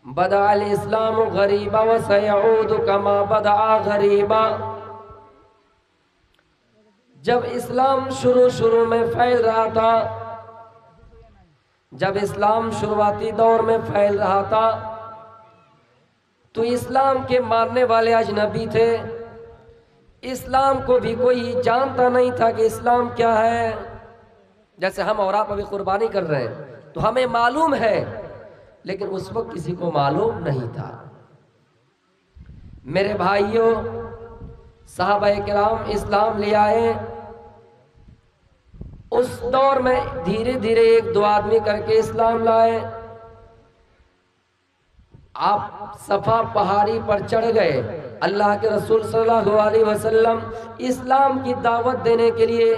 بدأ الاسلام غریبا وسيعود كما بدأ غریبا۔ جب اسلام شروع میں پھیل رہا تھا، جب اسلام شروعاتی دور میں پھیل رہا تھا تو اسلام کے ماننے والے اجنبی تھے، اسلام کو بھی کوئی جانتا نہیں تھا کہ اسلام کیا ہے۔ جیسے ہم اور آپ ابھی قربانی کر رہے ہیں تو ہمیں معلوم ہے، لیکن اس وقت کسی کو معلوم نہیں تھا۔ میرے بھائیوں، صحابہ کرام اسلام لے آئے، اس دور میں دھیرے دھیرے ایک دو آدمی کر کے اسلام لائے۔ آپ صفا پہاڑی پر چڑھ گئے، اللہ کے رسول صلی اللہ علیہ وسلم اسلام کی دعوت دینے کے لیے،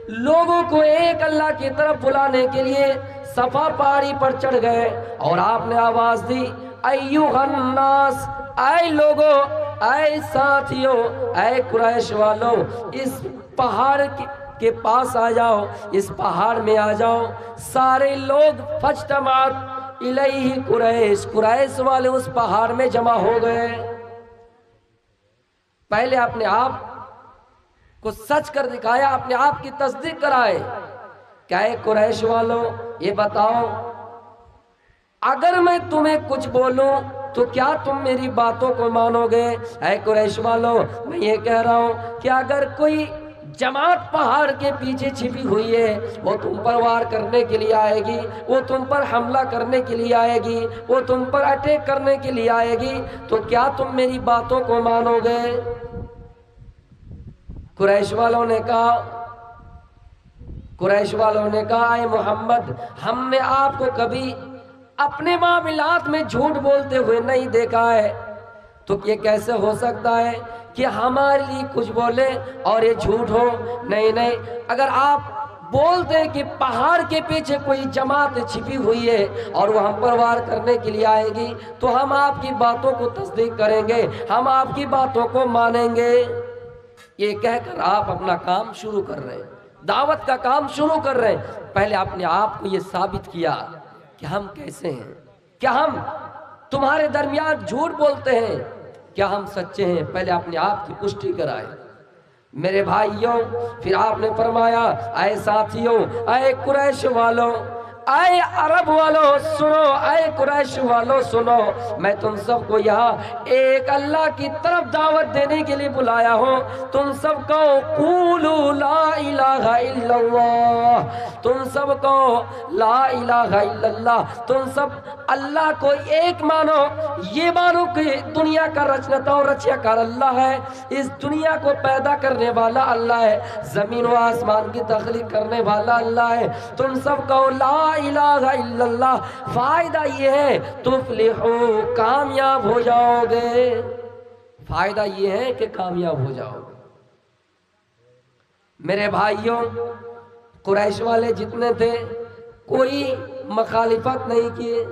لوگوں کو ایک اللہ کی طرف بلانے کے لیے صفا پہاڑی پر چڑھ گئے، اور آپ نے آواز دی، ایھا الناس، اے لوگوں، اے ساتھیوں، اے قریش والوں، اس پہاڑ کے پاس آ جاؤ، اس پہاڑ میں آ جاؤ۔ سارے لوگ فاجتمعت الیہ قریش، قریش والے اس پہاڑ میں جمع ہو گئے۔ پہلے اپنے آپ کو سچ کر دکھایا، اپنے آپ کی تصدیق کرائے کہ اے قریش والوں، یہ بتاؤ، اگر میں تمہیں کچھ بولوں تو کیا تم میری باتوں کو مانو گے؟ اے قریش والوں، میں یہ کہہ رہا ہوں کہ اگر کوئی جماعت پہاڑ کے پیچھے چھپی ہوئی ہے، وہ تم پر وار کرنے کے لیے آئے گی، وہ تم پر حملہ کرنے کے لیے آئے گی، وہ تم پر اٹیک کرنے کے لیے آئے گی، تو کیا تم میری باتوں کو مانو گے؟ قریش والوں نے کہا، اے محمد، ہم نے آپ کو کبھی اپنے معاملات میں جھوٹ بولتے ہوئے نہیں دیکھا ہے، تو یہ کیسے ہو سکتا ہے کہ ہمارے لیے کچھ بولے اور یہ جھوٹ ہو؟ نہیں، اگر آپ بولتے ہیں کہ پہاڑ کے پیچھے کوئی جماعت چھپی ہوئی ہے اور وہ ہم پر وار کرنے کے لیے آئے گی، تو ہم آپ کی باتوں کو تصدیق کریں گے، ہم آپ کی باتوں کو مانیں گے۔ یہ کہہ کر آپ اپنا کام شروع کر رہے ہیں، دعوت کا کام شروع کر رہے ہیں۔ پہلے اپنے آپ کو یہ ثابت کیا کہ ہم کیسے ہیں، کیا ہم تمہارے درمیان جھوٹ بولتے ہیں، کیا ہم سچے ہیں؟ پہلے اپنے آپ کی پشٹی کرائے۔ میرے بھائیوں، پھر آپ نے فرمایا، اے ساتھیوں، اے قریش والوں، اے عرب والوں سنو، اے قریش والوں سنو، میں تم سب کو یہاں ایک اللہ کی طرف دعوت دینے کے لیے بلایا ہوں۔ تم سب کو قولوا لا الہ الا اللہ، تم سب کو لا الہ الا اللہ، تم سب اللہ کو ایک مانو، یہ مانو کہ دنیا کا رچنتا اور رچیا کار اللہ ہے، اس دنیا کو پیدا کرنے والا اللہ ہے، زمین و آسمان کی تخلیق کرنے والا اللہ ہے۔ تم سب کو لا الہ الا اللہ، فائدہ یہ ہے تفلحو، کامیاب ہو جاؤ گے، فائدہ یہ ہے کہ کامیاب ہو جاؤ گے۔ میرے بھائیوں، قریش والے جتنے تھے کوئی مخالفت نہیں کیے،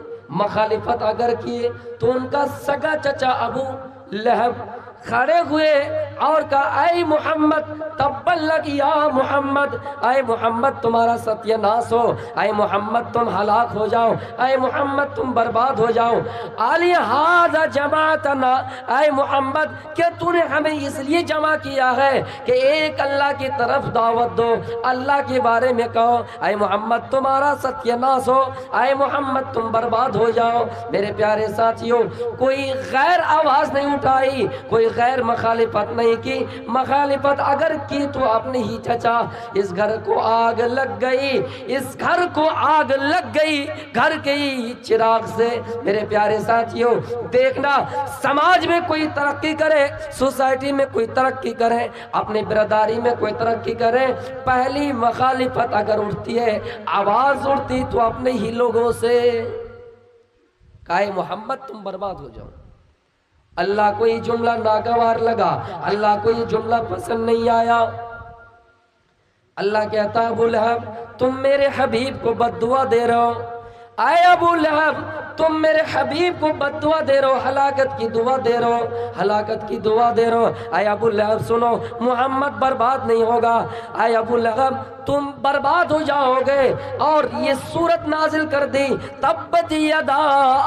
مخالفت اگر کیے تو ان کا سگا چچا ابو لہب کھڑے ہوئے اور کہا، اے محمد تبا لک یا محمد، اے محمد تمہارا ستیہ ناس ہو، اے محمد تم ہلاک ہو جاؤ، اے محمد تم برباد ہو جاؤ، علی ھذا جماعتنا، اے محمد کہ تو نے ہمیں اس لیے جمع کیا ہے کہ ایک اللہ کی طرف دعوت دو، اللہ کے بارے میں کہو، اے محمد تمہارا ستیہ ناس ہو، اے محمد تم برباد ہو جاؤ۔ میرے پیارے ساتھیوں، کوئی غیر آواز نہیں اٹھائی، کوئی غیر مخالفت نہیں کی، مخالفت اگر کی تو اپنے ہی چچا، اس گھر کو آگ لگ گئی، اس گھر کو آگ لگ گئی گھر کے ہی چراغ سے۔ میرے پیارے ساتھیوں، دیکھنا سماج میں کوئی ترقی کرے، سوسائٹی میں کوئی ترقی کرے، اپنے برادری میں کوئی ترقی کرے، پہلی مخالفت اگر اٹھتی ہے، آواز اٹھتی تو اپنے ہی لوگوں سے، کہے محمد تم برباد ہو جاؤ۔ اللہ کو یہ جملہ ناگوار لگا، اللہ کو یہ جملہ پسند نہیں آیا۔ اللہ کہتا ہے، ابو لہب تم میرے حبیب کو بد دعا دے رہے ہو، اے ابو لہب تم میرے حبیب کو بد دعا دے رہے ہو، ہلاکت کی دعا دے رہے ہو، ہلاکت کی دعا دے رہے ہو۔ اے ابو لہب سنو، محمد برباد نہیں ہوگا۔ اے ابو لہب تم برباد ہو جاؤ گے، اور یہ سورت نازل کر دی تبت یدا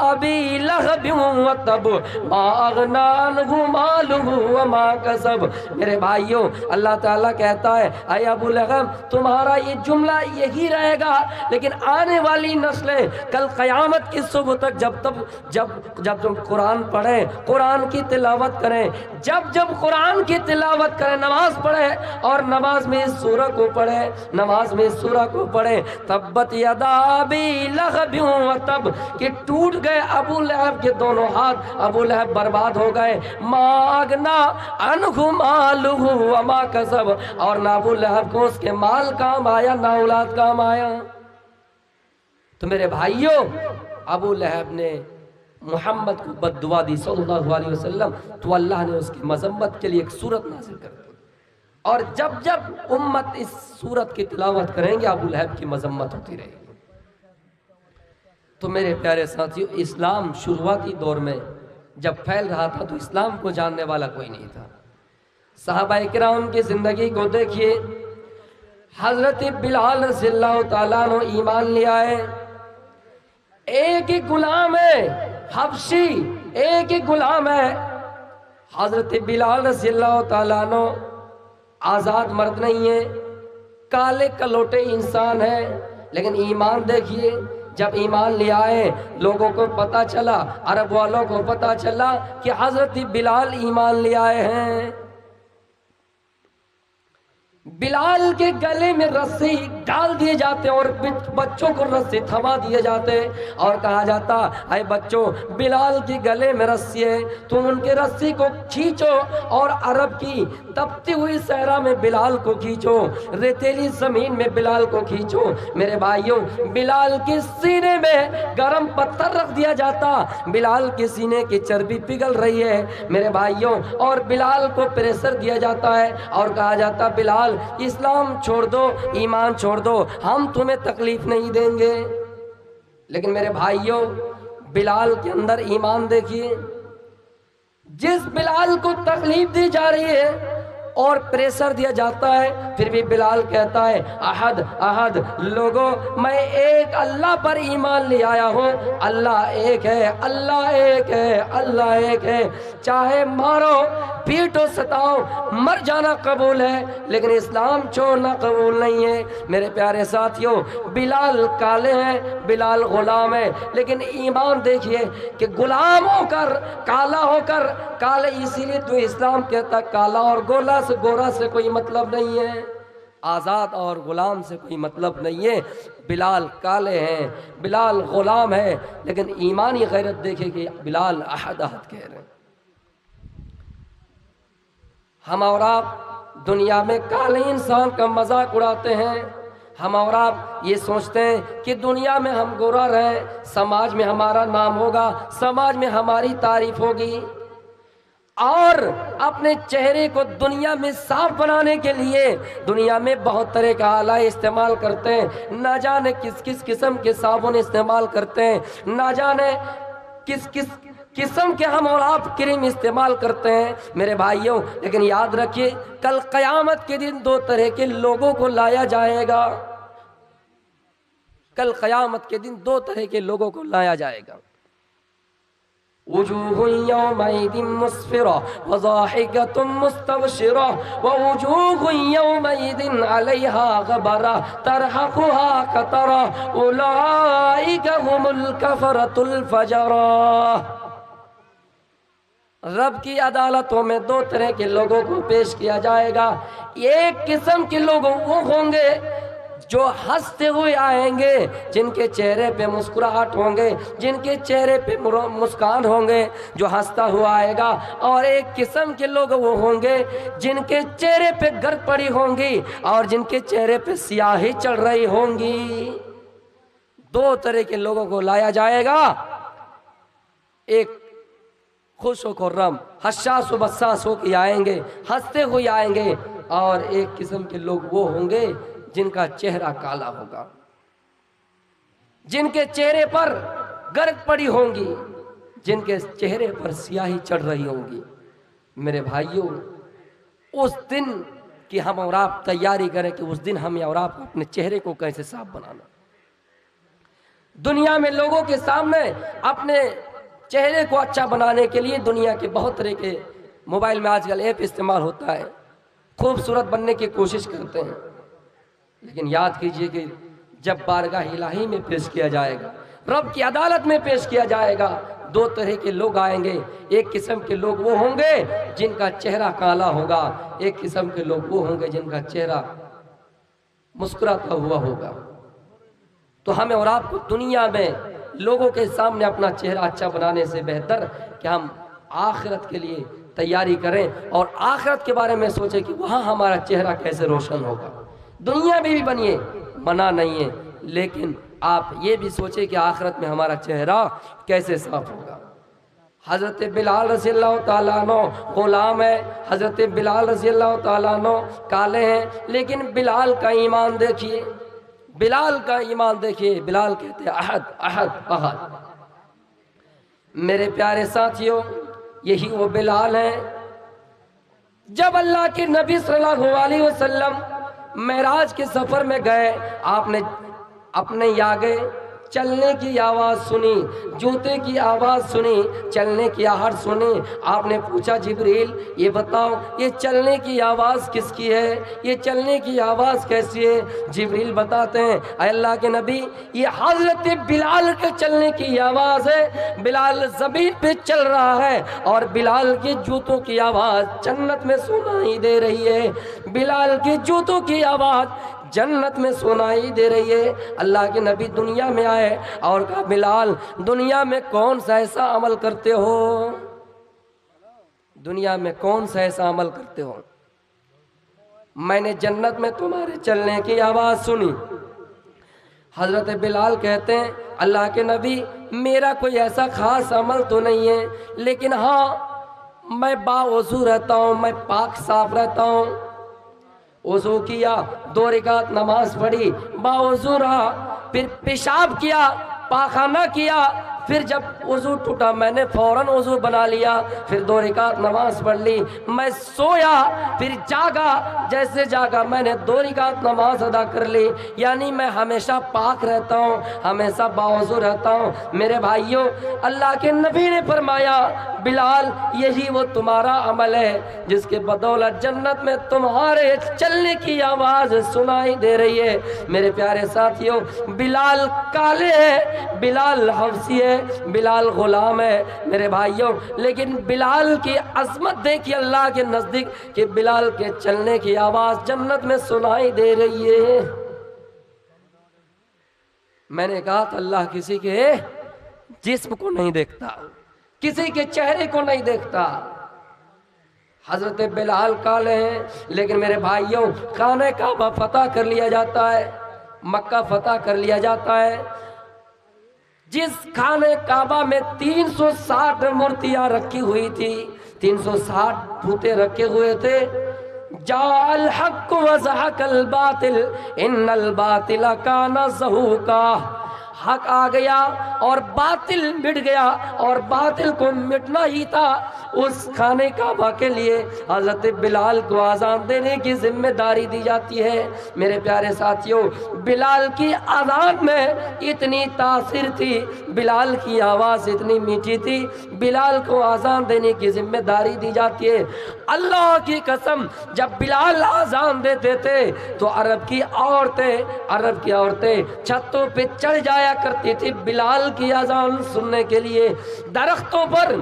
ابی لہب وتب ما اغنی عنہ مالہ وما کسب۔ میرے بھائیوں، اللہ تعالیٰ کہتا ہے اے ابو لہب تمہارا یہ جملہ یہی رہے گا، لیکن آنے والی نسلیں کل قیامت کی صبح تک جب تم قرآن پڑھیں، قرآن کی تلاوت کریں، جب قرآن کی تلاوت کریں، نماز پڑھیں اور نماز میں اس سورہ کو پڑھیں، نماز میں اس سورہ کو پڑھیں تبت یدا ابی لہب وتب، کہ ٹوٹ گئے ابو لہب کے دونوں ہاتھ، ابو لہب برباد ہو گئے، ما اغنی عنہ مالہ وما کسب، اور نہ ابو لہب کو اس کے مال کام آیا نہ اولاد کام آیا۔ تو میرے بھائیوں، ابو لہب نے محمد کو بد دعا دی صلی اللہ علیہ وسلم، تو اللہ نے اس کی مذمت کے لیے ایک سورت نازل کر دی، اور جب امت اس سورت کی تلاوت کریں گے ابو لہب کی مذمت ہوتی رہے گی۔ تو میرے پیارے ساتھیو، اسلام شروعاتی دور میں جب پھیل رہا تھا تو اسلام کو جاننے والا کوئی نہیں تھا۔ صحابہ کرام کی زندگی کو دیکھیے، حضرت بلال رضی اللہ تعالیٰ عنہ ایمان لے آئے، ایک ہی غلام ہے حبشی، ایک ہی غلام ہے حضرت بلال رضی اللہ تعالیٰ عنہ، آزاد مرد نہیں ہے، کالے کلوٹے انسان ہے، لیکن ایمان دیکھیے، جب ایمان لے آئے لوگوں کو پتہ چلا، عرب والوں کو پتہ چلا کہ حضرت بلال ایمان لے آئے ہیں، بلال کے گلے میں رسی ڈال دیے جاتے اور بچوں کو رسی تھما دیے جاتے اور کہا جاتا اے بچوں، بلال کے گلے میں رسی ہے، تم ان کے رسی کو کھینچو اور عرب کی تپتی ہوئی صحرا میں بلال کو کھینچو، ریتیلی زمین میں بلال کو کھینچو۔ میرے بھائیوں، بلال کے سینے میں گرم پتھر رکھ دیا جاتا، بلال کے سینے کی چربی پگھل رہی ہے میرے بھائیوں، اور بلال کو پریشر دیا جاتا ہے اور کہا جاتا بلال اسلام چھوڑ دو، ایمان چھوڑ دو، ہم تمہیں تکلیف نہیں دیں گے۔ لیکن میرے بھائیوں، بلال کے اندر ایمان دیکھیے، جس بلال کو تکلیف دی جا رہی ہے اور پریشر دیا جاتا ہے، پھر بھی بلال کہتا ہے احد احد، لوگوں میں ایک اللہ پر ایمان لے آیا ہوں، اللہ ایک ہے، اللہ ایک ہے، اللہ ایک ہے، چاہے مارو پیٹو ستاؤ، مر جانا قبول ہے لیکن اسلام چھوڑنا قبول نہیں ہے۔ میرے پیارے ساتھیوں، بلال کالے ہیں، بلال غلام ہے، لیکن ایمان دیکھیے کہ غلام ہو کر، کالا ہو کر، کالے اسی لیے تو اسلام کہتا کالا اور گورا سے کوئی مطلب نہیں ہے، آزاد اور غلام سے کوئی مطلب نہیں ہے۔ بلال کالے ہیں، بلال غلام ہے، لیکن ایمانی غیرت دیکھے کہ بلال احد احد کہہ رہے ہیں۔ ہم اور آپ دنیا میں کالے انسان کا مذاق اڑاتے ہیں، ہم اور آپ یہ سوچتے ہیں کہ دنیا میں ہم گورا رہیں، سماج میں ہمارا نام ہوگا، سماج میں ہماری تعریف ہوگی، اور اپنے چہرے کو دنیا میں صاف بنانے کے لیے دنیا میں بہت طرح کا آلہ استعمال کرتے ہیں، نہ جانے کس کس قسم کے صابن استعمال کرتے ہیں، نہ جانے کس کس قسم کے ہم اور آپ کریم استعمال کرتے ہیں میرے بھائیوں، لیکن یاد رکھیے کل قیامت کے دن دو طرح کے لوگوں کو لایا جائے گا، کل قیامت کے دن دو طرح کے لوگوں کو لایا جائے گا۔ وجوہ یومئذ مسفرہ وضاحکۃ مستبشرہ ووجوہ یومئذ علیہا غبرہ ترہقها قطرہ اولئک هم الکفرۃ الفجرہ۔ رب کی عدالتوں میں دو طرح کے لوگوں کو پیش کیا جائے گا، ایک قسم کے لوگ وہ ہوں گے جو ہنستے ہوئے آئیں گے، جن کے چہرے پہ مسکراہٹ ہوں گے، جن کے چہرے پہ مسکان ہوں گے، جو ہنستا ہوا آئے گا، اور ایک قسم کے لوگ وہ ہوں گے جن کے چہرے پہ گرد پڑی ہوں گی اور جن کے چہرے پہ سیاہی چڑھ رہی ہوں گی۔ دو طرح کے لوگوں کو لایا جائے گا، ایک خوش و خرم حساس و بساس ہو کے آئیں گے، ہنستے ہوئے آئیں گے، اور ایک قسم کے لوگ وہ ہوں گے جن کا چہرہ کالا ہوگا، جن کے چہرے پر گرد پڑی ہوں گی، جن کے چہرے پر سیاہی چڑھ رہی ہوں گی۔ میرے بھائیوں، اس دن کہ ہم اور آپ تیاری کریں کہ اس دن ہمیں اور آپ کو اپنے چہرے کو کیسے صاف بنانا۔ دنیا میں لوگوں کے سامنے اپنے چہرے کو اچھا بنانے کے لیے دنیا کے بہت طرح کے موبائل میں آج کل ایپ استعمال ہوتا ہے، خوبصورت بننے کی کوشش کرتے ہیں، لیکن یاد کیجئے کہ جب بارگاہ الہی میں پیش کیا جائے گا، رب کی عدالت میں پیش کیا جائے گا، دو طرح کے لوگ آئیں گے۔ ایک قسم کے لوگ وہ ہوں گے جن کا چہرہ کالا ہوگا، ایک قسم کے لوگ وہ ہوں گے جن کا چہرہ مسکراتا ہوا ہوگا۔ تو ہمیں اور آپ کو دنیا میں لوگوں کے سامنے اپنا چہرہ اچھا بنانے سے بہتر کہ ہم آخرت کے لیے تیاری کریں اور آخرت کے بارے میں سوچیں کہ وہاں ہمارا چہرہ کیسے روشن ہوگا۔ دنیا میں بھی بنیے، منع نہیں ہے، لیکن آپ یہ بھی سوچیں کہ آخرت میں ہمارا چہرہ کیسے صاف ہوگا۔ حضرت بلال رضی اللہ تعالیٰ عنہ غلام ہے، حضرت بلال رضی اللہ تعالیٰ عنہ کالے ہیں، لیکن بلال کا ایمان دیکھیے، بلال کا ایمان دیکھیے۔ بلال کہتے ہیں احد احد احد۔ میرے پیارے ساتھیوں، یہی وہ بلال ہیں جب اللہ کے نبی صلی اللہ علیہ وسلم معراج کے سفر میں گئے، آپ نے اپنے آگے چلنے کی آواز سنی، جوتے کی آواز سنی، چلنے کی آہٹ سنی۔ آپ نے پوچھا جبریل یہ بتاؤ یہ چلنے کی آواز کس کی ہے، یہ چلنے کی آواز کیسی ہے؟ جبریل بتاتے ہیں اے اللہ کے نبی یہ حضرت بلال کے چلنے کی آواز ہے، بلال زمین پہ چل رہا ہے اور بلال کے جوتوں کی آواز جنت میں سنائی دے رہی ہے، بلال کے جوتوں کی آواز جنت میں سنائی دے رہی ہے۔ اللہ کے نبی دنیا میں آئے اور کہا بلال دنیا میں کون سا ایسا عمل کرتے ہو، دنیا میں کون سا ایسا عمل کرتے ہو، میں نے جنت میں تمہارے چلنے کی آواز سنی۔ حضرت بلال کہتے ہیں اللہ کے نبی میرا کوئی ایسا خاص عمل تو نہیں ہے، لیکن ہاں میں باوضو رہتا ہوں، میں پاک صاف رہتا ہوں۔ وضو کیا، 2 رکعت نماز پڑھی، باوضو رہا، پھر پیشاب کیا، پاخانہ کیا، پھر جب وضو ٹوٹا میں نے فوراً وضو بنا لیا، پھر 2 رکعت نماز پڑھ لی، میں سویا، پھر جاگا، جیسے جاگا میں نے 2 رکعت نماز ادا کر لی، یعنی میں ہمیشہ پاک رہتا ہوں، ہمیشہ باوضو رہتا ہوں۔ میرے بھائیوں اللہ کے نبی نے فرمایا بلال یہی وہ تمہارا عمل ہے جس کے بدولت جنت میں تمہارے چلنے کی آواز سنائی دے رہی ہے۔ میرے پیارے ساتھیوں بلال کالے ہیں، بلال حبشی ہے، بلال غلام ہے میرے بھائیوں، لیکن بلال کی عظمت دیکھیے اللہ کے نزدیک کہ بلال کے چلنے کی آواز جنت میں سنائی دے رہی ہے۔ میں نے کہا تھا اللہ کسی کے جسم کو نہیں دیکھتا، کسی کے چہرے کو نہیں دیکھتا۔ حضرت بلال کالے ہیں، لیکن میرے بھائیوں خانہ کعبہ فتح کر لیا جاتا ہے، مکہ فتح کر لیا جاتا ہے، جس خانہ کعبہ میں 360 مورتیاں رکھی ہوئی تھی، 360 بوتے رکھے ہوئے تھے، جاء الحق وزحق الباطل ان الباطل کان زہوقا، حق آ گیا اور باطل مٹ گیا، اور باطل کو مٹنا ہی تھا۔ اس خانہ کعبہ کے لیے حضرت بلال کو اذان دینے کی ذمہ داری دی جاتی ہے۔ میرے پیارے ساتھیوں بلال کی اذان میں اتنی تاثیر تھی، بلال کی آواز اتنی میٹھی تھی، بلال کو اذان دینے کی ذمہ داری دی جاتی ہے۔ اللہ کی قسم جب بلال اذان دیتے تھے تو عرب کی عورتیں چھتوں پہ چڑھ جایا کرتی تھی بلال کی اذان سننے کے لیے، درختوں پر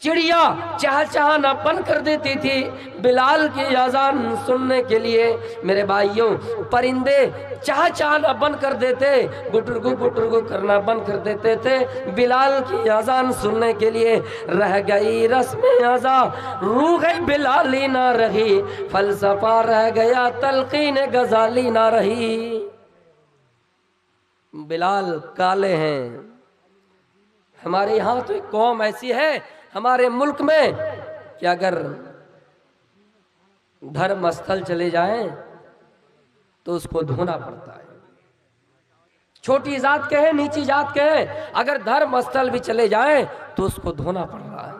چڑیا چہچہانا بند کر دیتی تھی بلال کی اذان سننے کے لیے۔ میرے بھائیوں پرندے چہچہانا بند کر دیتے، گٹرگو کرنا بند کر دیتے تھے بلال کی اذان سننے کے لیے۔ رہ گئی رسم ازاں روح بلالی نہ رہی، فلسفہ رہ گیا تلقین غزالی نہ رہی۔ بلال کالے ہیں۔ ہمارے یہاں تو ایک قوم ایسی ہے ہمارے ملک میں کہ اگر دھرم استھل چلے جائیں تو اس کو دھونا پڑتا ہے، چھوٹی ذات کے ہیں نیچی ذات کے ہیں، اگر دھرم استھل بھی چلے جائیں تو اس کو دھونا پڑ رہا ہے۔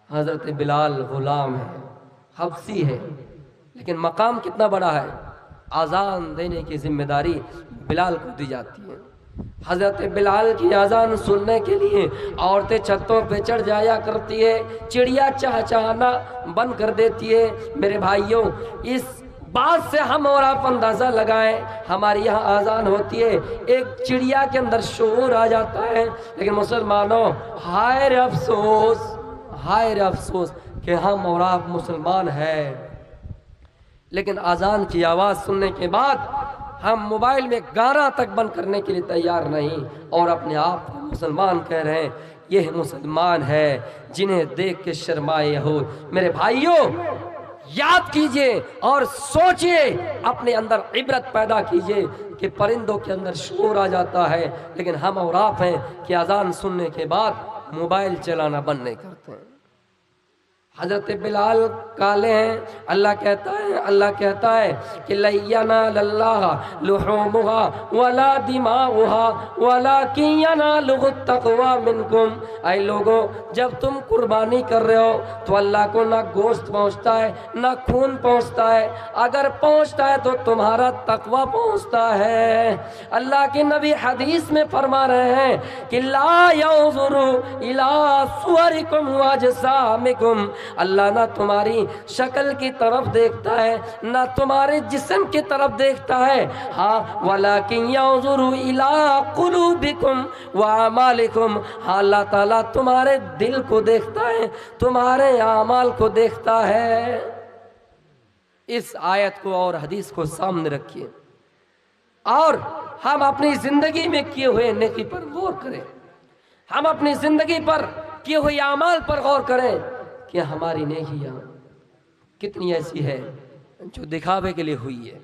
حضرت بلال غلام ہے، حبشی ہے، لیکن مقام کتنا بڑا ہے، اذان دینے کی ذمہ داری بلال کو دی جاتی ہے۔ حضرت بلال کی اذان سننے کے لیے عورتیں چھتوں پہ چڑھ جایا کرتی ہے، چڑیا چہچہانا بند کر دیتی ہے۔ میرے بھائیوں، اس بات سے ہم اور آپ اندازہ لگائیں، ہمارے یہاں اذان ہوتی ہے، ایک چڑیا کے اندر شعور آ جاتا ہے، لیکن مسلمانوں، ہائے رے افسوس، ہائے رے افسوس کہ ہم اور آپ مسلمان ہیں، لیکن اذان کی آواز سننے کے بعد ہم موبائل میں گانا تک بند کرنے کے لیے تیار نہیں، اور اپنے آپ کو مسلمان کہہ رہے ہیں۔ یہ مسلمان ہے جنہیں دیکھ کے شرمائے یہود۔ میرے بھائیوں، یاد کیجئے اور سوچئے، اپنے اندر عبرت پیدا کیجئے کہ پرندوں کے اندر شعور آ جاتا ہے، لیکن ہم اور آپ ہیں کہ اذان سننے کے بعد موبائل چلانا بند نہیں کرتے ہیں۔ حضرت بلال کالے ہیں، اللہ کہتا ہے کہ لَن يَنَالَ اللَّهَ لُحُومُهَا وَلَا دِمَاؤُهَا وَلَكِن يَنَالُهُ التَّقْوَىٰ مِنكُمْ۔ اے لوگوں، جب تم قربانی کر رہے ہو تو اللہ کو نہ گوشت پہنچتا ہے نہ خون پہنچتا ہے، اگر پہنچتا ہے تو تمہارا تقویٰ پہنچتا ہے۔ اللہ کے نبی حدیث میں فرما رہے ہیں کہ لا ينظر إلى صوركم وأجسامكم، اللہ نہ تمہاری شکل کی طرف دیکھتا ہے نہ تمہارے جسم کی طرف دیکھتا ہے، ہاں وَلَكِنْ يَنظُرُ إِلَىٰ قُلُوبِكُمْ وَأَعْمَالِكُمْ، ہاں اللہ تعالیٰ تمہارے دل کو دیکھتا ہے، تمہارے اعمال کو دیکھتا ہے۔ اس آیت کو اور حدیث کو سامنے رکھیے اور ہم اپنی زندگی میں کیے ہوئے نیکی پر غور کریں، ہم اپنی زندگی پر کیے ہوئے اعمال پر غور کریں کہ ہماری نیکیاں کتنی ایسی ہے جو دکھاوے کے لیے ہوئی ہے،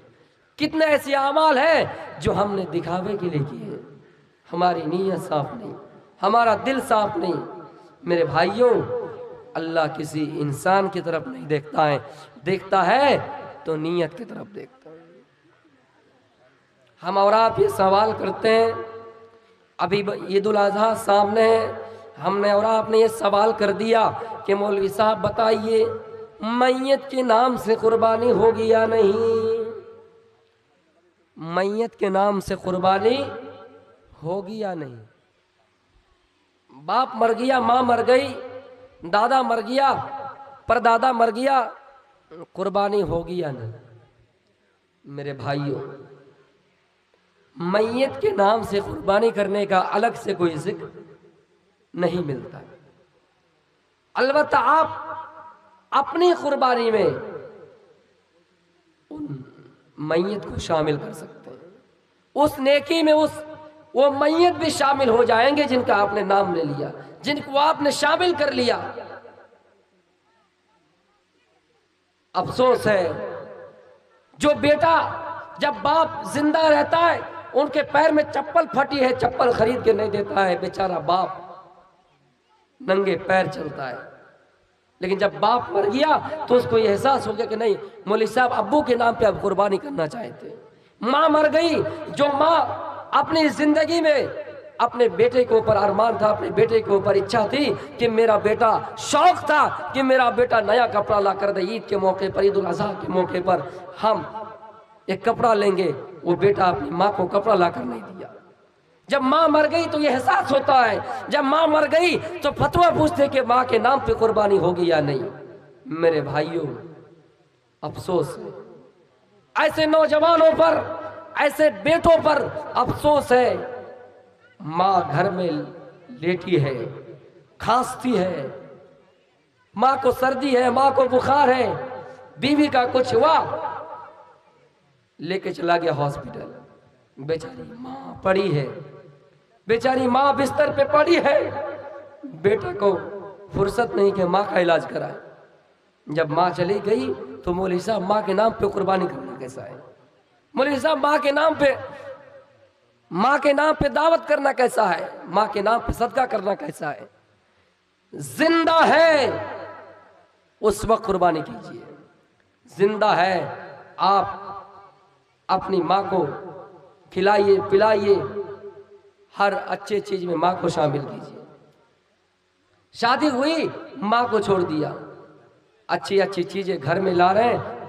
کتنے ایسے اعمال ہیں جو ہم نے دکھاوے کے لیے کیے ہیں، ہماری نیت صاف نہیں، ہمارا دل صاف نہیں۔ میرے بھائیوں، اللہ کسی انسان کی طرف نہیں دیکھتا ہے تو نیت کی طرف دیکھتا ہے۔ ہم اور آپ یہ سوال کرتے ہیں، ابھی عید الاضحیٰ سامنے ہے، ہم نے اور آپ نے یہ سوال کر دیا کہ مولوی صاحب بتائیے میت کے نام سے قربانی ہوگی یا نہیں؟ میت کے نام سے قربانی ہوگی یا نہیں؟ باپ مر گیا، ماں مر گئی، دادا مر گیا، پردادا مر گیا، قربانی ہوگی یا نہیں؟ میرے بھائیوں، میت کے نام سے قربانی کرنے کا الگ سے کوئی ذکر نہیں ملتا، البتہ آپ اپنی قربانی میں ان میت کو شامل کر سکتے ہیں، اس نیکی میں وہ میت بھی شامل ہو جائیں گے جن کا آپ نے نام لے لیا، جن کو آپ نے شامل کر لیا۔ افسوس ہے جو بیٹا جب باپ زندہ رہتا ہے ان کے پیر میں چپل پھٹی ہے، چپل خرید کے نہیں دیتا ہے، بیچارہ باپ ننگے پیر چلتا ہے، لیکن جب باپ مر گیا تو اس کو یہ احساس ہو گیا کہ نہیں، مولوی صاحب ابو کے نام پہ اب قربانی کرنا چاہتے۔ ماں مر گئی، جو ماں اپنی زندگی میں اپنے بیٹے کے اوپر ارمان تھا، اپنے بیٹے کے اوپر اچھا تھی کہ میرا بیٹا، شوق تھا کہ میرا بیٹا نیا کپڑا لا کر دے، عید کے موقع پر، عید الاضحیٰ کے موقع پر ہم ایک کپڑا لیں گے، وہ بیٹا اپنی ماں کو کپڑا لا کر نہیں دیا۔ جب ماں مر گئی تو یہ احساس ہوتا ہے، جب ماں مر گئی تو فتویٰ پوچھتے کہ ماں کے نام پہ قربانی ہوگی یا نہیں۔ میرے بھائیوں، افسوس ہے ایسے نوجوانوں پر، ایسے بیٹوں پر افسوس ہے، ماں گھر میں لیٹی ہے، کھانستی ہے، ماں کو سردی ہے، ماں کو بخار ہے، بیوی کا کچھ ہوا، لے کے چلا گیا ہاسپٹل، بیچاری ماں پڑی ہے، بیچاری ماں بستر پہ پڑی ہے، بیٹا کو فرصت نہیں کہ ماں کا علاج کرائے۔ جب ماں چلی گئی تو مولوی صاحب ماں کے نام پہ قربانی کرنا کیسا ہے؟ مولوی صاحب ماں کے نام پہ دعوت کرنا کیسا ہے؟ ماں کے نام پہ صدقہ کرنا کیسا ہے؟ زندہ ہے اس وقت قربانی کیجئے، زندہ ہے آپ اپنی ماں کو کھلائیے پلائیے، ہر اچھے چیز میں ماں کو شامل کیجئے۔ شادی ہوئی، ماں کو چھوڑ دیا، اچھی اچھی چیزیں گھر میں لا رہے ہیں،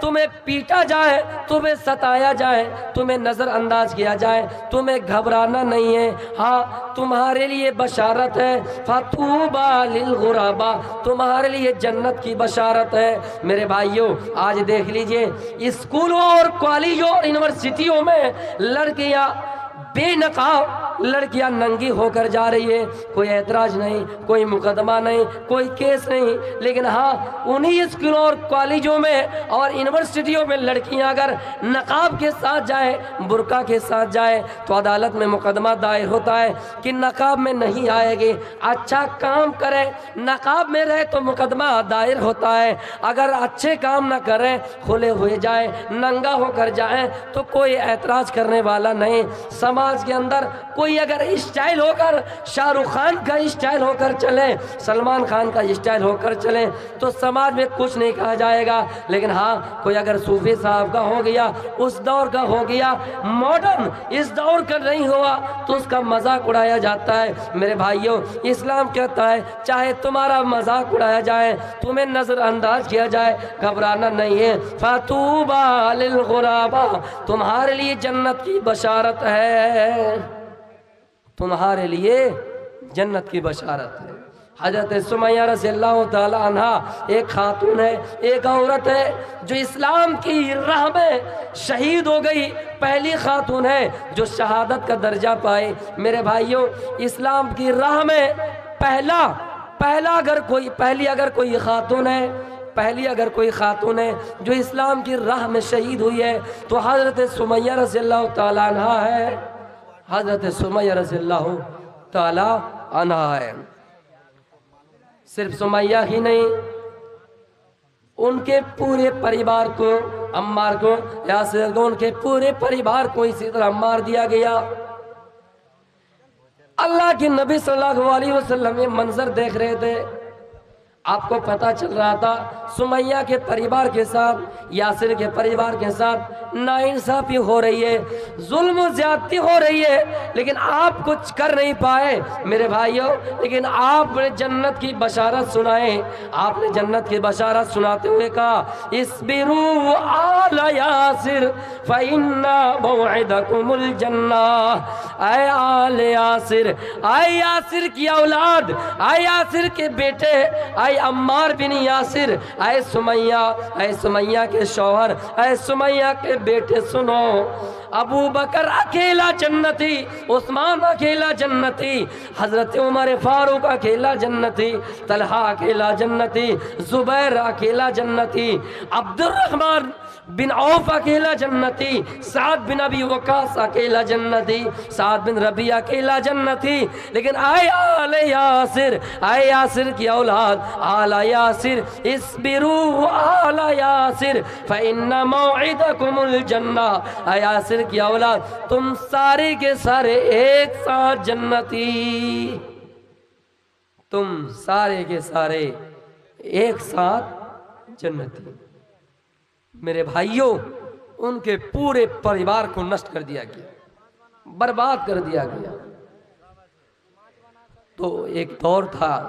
تمہیں پیٹا جائے، تمہیں ستایا جائے، تمہیں نظر انداز کیا جائے، تمہیں گھبرانا نہیں ہے۔ ہاں تمہارے لیے بشارت ہے، فَطُوبَى لِلْغُرَبَى، تمہارے لیے جنت کی بشارت ہے۔ میرے بھائیوں آج دیکھ لیجئے اسکولوں اور کالجوں اور یونیورسٹیوں میں لڑکیاں بے نقاب، لڑکیاں ننگی ہو کر جا رہی ہے، کوئی اعتراض نہیں، کوئی مقدمہ نہیں، کوئی کیس نہیں، لیکن ہاں انہی اسکولوں اور کالجوں میں اور یونیورسٹیوں میں لڑکیاں اگر نقاب کے ساتھ جائیں، برقع کے ساتھ جائیں تو عدالت میں مقدمہ دائر ہوتا ہے کہ نقاب میں نہیں آئے گی، اچھا کام کریں نقاب میں رہے تو مقدمہ دائر ہوتا ہے، اگر اچھے کام نہ کریں، کھلے ہوئے جائیں، ننگا ہو کر جائیں تو کوئی اعتراض کرنے والا نہیں۔ سماج کے اندر کوئی اگر اسٹائل ہو کر شاہ رخ خان کا اسٹائل ہو کر چلے، سلمان خان کا اسٹائل ہو کر چلے تو سماج میں کچھ نہیں کہا جائے گا، لیکن ہاں کوئی اگر صوفی صاحب کا ہو گیا، اس دور کا ہو گیا، ماڈرن اس دور کا نہیں ہوا تو اس کا مذاق اڑایا جاتا ہے۔ میرے بھائیوں اسلام کہتا ہے چاہے تمہارا مذاق اڑایا جائے، تمہیں نظر انداز کیا جائے، گھبرانا نہیں ہے۔ فَطُوبَى لِلْغُرَبَى، تمہارے لیے جنت کی بشارت ہے، تمہارے لیے جنت کی بشارت ہے۔ حضرت سمیہ رضی اللہ تعالی عنہ ایک خاتون ہے، ایک عورت ہے جو اسلام کی راہ میں شہید ہو گئی، پہلی خاتون ہے جو شہادت کا درجہ پائے۔ میرے بھائیوں اسلام کی راہ میں پہلی اگر کوئی خاتون ہے جو اسلام کی راہ میں شہید ہوئی ہے تو حضرت سمیہ رضی اللہ تعالی عنہ ہے، حضرت سمیہ رضی اللہ تعالی عنہ ہے۔ صرف سمیہ ہی نہیں، ان کے پورے پریوار کو، عمار کو، یاسر کو، ان کے پورے پریوار کو اسی طرح مار دیا گیا۔ اللہ کے نبی صلی اللہ علیہ وسلم یہ منظر دیکھ رہے تھے، آپ کو پتہ چل رہا تھا سمیہ کے پریوار کے ساتھ، یاسر کے پریوار کے ساتھ ناانصافی ہو رہی ہے، ظلم و زیادتی ہو رہی ہے، لیکن آپ کچھ کر نہیں پائے میرے بھائیوں۔ لیکن آپ نے جنت کی بشارت سنائے، آپ نے جنت کی بشارت سناتے ہوئے کہا اصبروا آل یاسر فإن موعدکم الجنہ۔ اے آل یاسر، اے یاسر کی اولاد، اے یاسر کے بیٹے، اے عمار بن یاسر، اے سمیہ کے شوہر، اے سمیہ کے بیٹے سنو، ابو بکر اکیلا جنتی، عثمان اکیلا جنتی، حضرت عمر فاروق اکیلا جنتی، طلحہ اکیلا جنتی، زبیر اکیلا جنتی، عبد الرحمن بن عوف اکیلا جنتی، سعد بن ابی وقاص اکیلا جنتی، سعد بن ربیعہ اکیلا جنتی۔ لیکن اے آل یاسر، اے یاسر کی اولاد، آل یاسر اصبروا آل یاسر فإن موعدکم الجنہ۔ اے یاسر کی اولاد تم سارے کے سارے ایک ساتھ جنتی، تم سارے کے سارے ایک ساتھ جنتی۔ میرے بھائیوں ان کے پورے پریوار کو نشٹ کر دیا گیا، برباد کر دیا گیا۔ تو ایک دور تھا